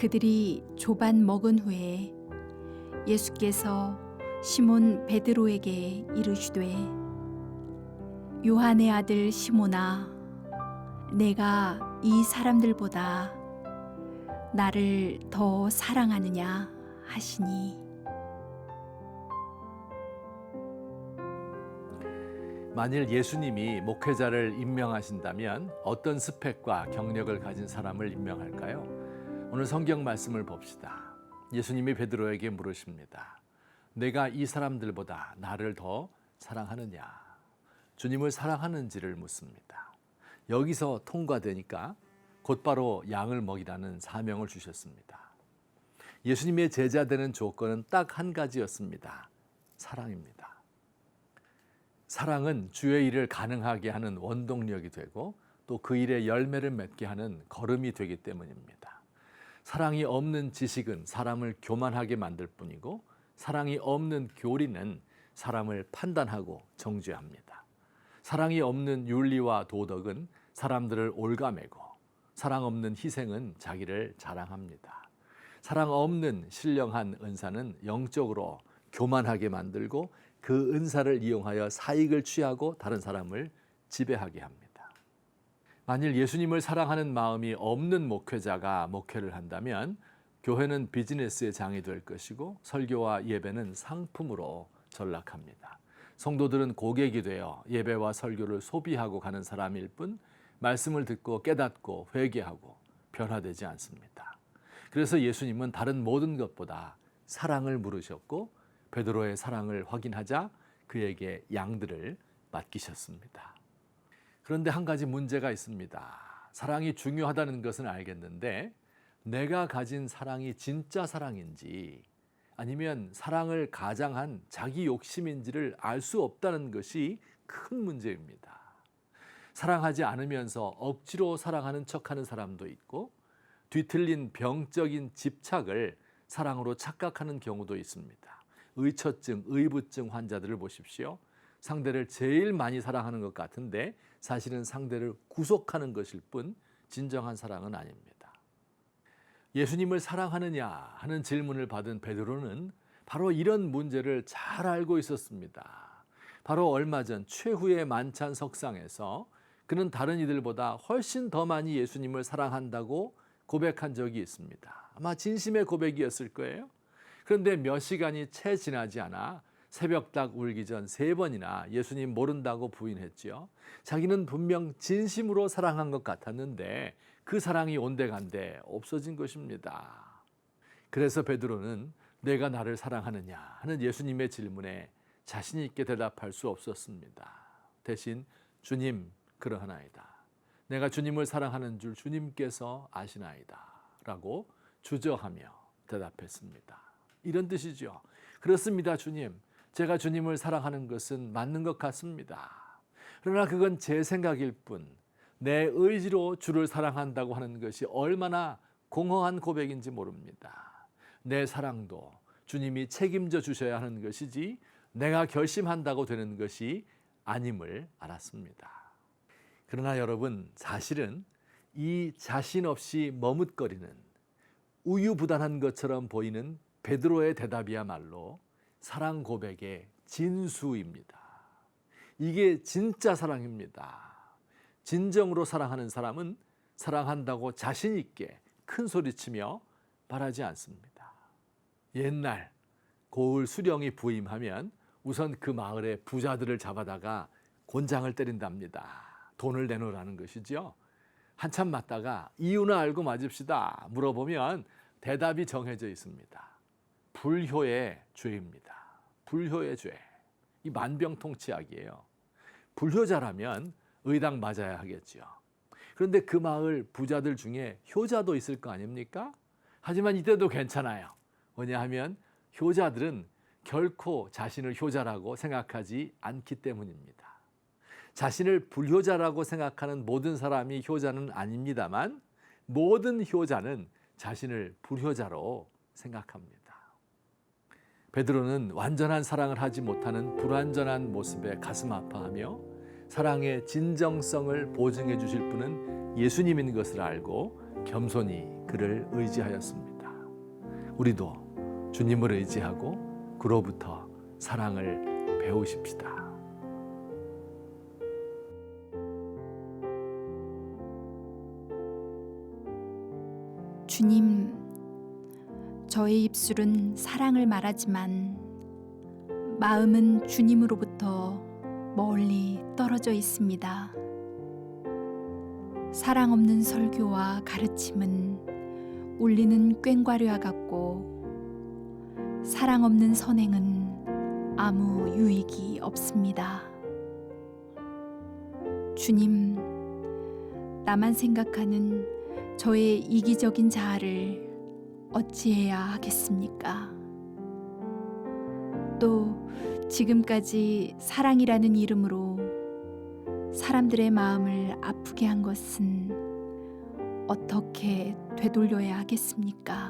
그들이 조반 먹은 후에 예수께서 시몬 베드로에게 이르시되 요한의 아들 시몬아, 내가 이 사람들보다 나를 더 사랑하느냐 하시니. 만일 예수님이 목회자를 임명하신다면 어떤 스펙과 경력을 가진 사람을 임명할까요? 오늘 성경 말씀을 봅시다. 예수님이 베드로에게 물으십니다. 내가 이 사람들보다 나를 더 사랑하느냐? 주님을 사랑하는지를 묻습니다. 여기서 통과되니까 곧바로 양을 먹이라는 사명을 주셨습니다. 예수님의 제자 되는 조건은 딱 한 가지였습니다. 사랑입니다. 사랑은 주의 일을 가능하게 하는 원동력이 되고 또 그 일에 열매를 맺게 하는 걸음이 되기 때문입니다. 사랑이 없는 지식은 사람을 교만하게 만들 뿐이고 사랑이 없는 교리는 사람을 판단하고 정죄합니다. 사랑이 없는 윤리와 도덕은 사람들을 올가매고 사랑 없는 희생은 자기를 자랑합니다. 사랑 없는 신령한 은사는 영적으로 교만하게 만들고 그 은사를 이용하여 사익을 취하고 다른 사람을 지배하게 합니다. 만일 예수님을 사랑하는 마음이 없는 목회자가 목회를 한다면 교회는 비즈니스의 장이 될 것이고 설교와 예배는 상품으로 전락합니다. 성도들은 고객이 되어 예배와 설교를 소비하고 가는 사람일 뿐 말씀을 듣고 깨닫고 회개하고 변화되지 않습니다. 그래서 예수님은 다른 모든 것보다 사랑을 물으셨고 베드로의 사랑을 확인하자 그에게 양들을 맡기셨습니다. 그런데 한 가지 문제가 있습니다. 사랑이 중요하다는 것은 알겠는데 내가 가진 사랑이 진짜 사랑인지 아니면 사랑을 가장한 자기 욕심인지를 알 수 없다는 것이 큰 문제입니다. 사랑하지 않으면서 억지로 사랑하는 척하는 사람도 있고 뒤틀린 병적인 집착을 사랑으로 착각하는 경우도 있습니다. 의처증, 의부증 환자들을 보십시오. 상대를 제일 많이 사랑하는 것 같은데 사실은 상대를 구속하는 것일 뿐 진정한 사랑은 아닙니다. 예수님을 사랑하느냐 하는 질문을 받은 베드로는 바로 이런 문제를 잘 알고 있었습니다. 바로 얼마 전 최후의 만찬 석상에서 그는 다른 이들보다 훨씬 더 많이 예수님을 사랑한다고 고백한 적이 있습니다. 아마 진심의 고백이었을 거예요. 그런데 몇 시간이 채 지나지 않아 새벽닭 울기 전 3번이나 예수님 모른다고 부인했지요. 자기는 분명 진심으로 사랑한 것 같았는데 그 사랑이 온데간데 없어진 것입니다. 그래서 베드로는 내가 나를 사랑하느냐 하는 예수님의 질문에 자신 있게 대답할 수 없었습니다. 대신 주님 그러하나이다. 내가 주님을 사랑하는 줄 주님께서 아시나이다 라고 주저하며 대답했습니다. 이런 뜻이죠. 그렇습니다, 주님. 제가 주님을 사랑하는 것은 맞는 것 같습니다. 그러나 그건 제 생각일 뿐 내 의지로 주를 사랑한다고 하는 것이 얼마나 공허한 고백인지 모릅니다. 내 사랑도 주님이 책임져 주셔야 하는 것이지 내가 결심한다고 되는 것이 아님을 알았습니다. 그러나 여러분, 사실은 이 자신 없이 머뭇거리는 우유부단한 것처럼 보이는 베드로의 대답이야말로 사랑 고백의 진수입니다. 이게 진짜 사랑입니다. 진정으로 사랑하는 사람은 사랑한다고 자신 있게 큰 소리치며 말하지 않습니다. 옛날 고을 수령이 부임하면 우선 그 마을의 부자들을 잡아다가 곤장을 때린답니다. 돈을 내놓으라는 것이죠. 한참 맞다가 이유는 알고 맞읍시다 물어보면 대답이 정해져 있습니다. 불효의 죄입니다. 불효의 죄. 이 만병통치약이에요. 불효자라면 의당 맞아야 하겠죠. 그런데 그 마을 부자들 중에 효자도 있을 거 아닙니까? 하지만 이때도 괜찮아요. 왜냐하면 효자들은 결코 자신을 효자라고 생각하지 않기 때문입니다. 자신을 불효자라고 생각하는 모든 사람이 효자는 아닙니다만 모든 효자는 자신을 불효자로 생각합니다. 베드로는 완전한 사랑을 하지 못하는 불완전한 모습에 가슴 아파하며 사랑의 진정성을 보증해 주실 분은 예수님인 것을 알고 겸손히 그를 의지하였습니다. 우리도 주님을 의지하고 그로부터 사랑을 배우십시다. 주님, 저의 입술은 사랑을 말하지만 마음은 주님으로부터 멀리 떨어져 있습니다. 사랑 없는 설교와 가르침은 울리는 꽹과류와 같고 사랑 없는 선행은 아무 유익이 없습니다. 주님, 나만 생각하는 저의 이기적인 자아를 어찌해야 하겠습니까? 또 지금까지 사랑이라는 이름으로 사람들의 마음을 아프게 한 것은 어떻게 되돌려야 하겠습니까?